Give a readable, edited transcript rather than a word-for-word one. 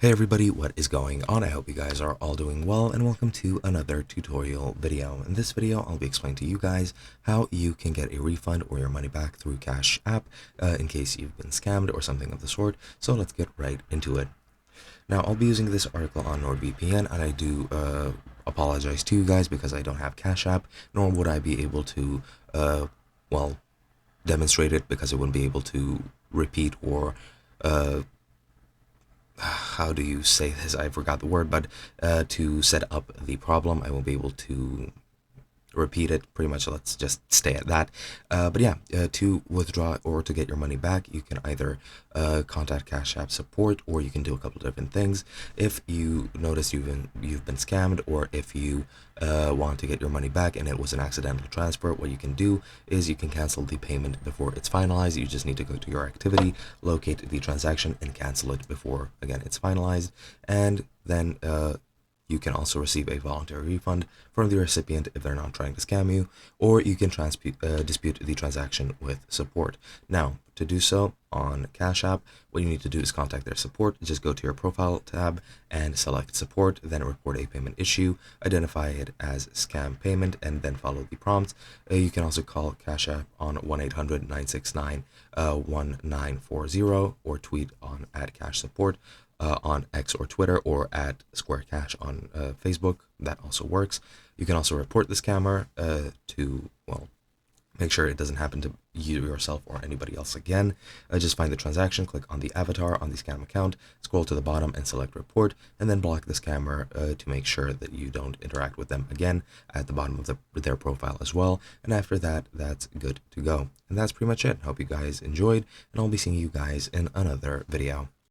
Hey everybody, what is going on? I hope you guys are all doing well, and welcome to another tutorial video. In this video, I'll be explaining to you guys how you can get a refund or your money back through Cash App in case you've been scammed or something of the sort. So let's get right into it. Now, I'll be using this article on NordVPN, and I do apologize to you guys because I don't have Cash App, nor would I be able to, well, demonstrate it because I wouldn't be able to repeat or how do you say this? I forgot the word, but to set up the problem, I won't be able to repeat it. Pretty much, let's just stay at that. But yeah, to withdraw or to get your money back, you can either contact Cash App support, or you can do a couple of different things. If you notice you've been scammed, or if you want to get your money back and it was an accidental transfer, what you can do is you can cancel the payment before it's finalized. You just need to go to your activity, locate the transaction, and cancel it before, again, it's finalized. And then you can also receive a voluntary refund from the recipient if they're not trying to scam you, or you can dispute the transaction with support. Now, to do so on Cash App, what you need to do is contact their support. Just go to your profile tab and select support, then report a payment issue, identify it as scam payment, and then follow the prompts. You can also call Cash App on 1-800-969-1940 or tweet on @CashSupport. On X or Twitter, or at Square Cash on Facebook. That also works. You can also report the scammer to, well, make sure it doesn't happen to you yourself or anybody else again. Just find the transaction, click on the avatar on the scam account, scroll to the bottom and select report, and then block the scammer to make sure that you don't interact with them again at the bottom of their profile as well. And after that, that's good to go. And that's pretty much it. Hope you guys enjoyed, and I'll be seeing you guys in another video.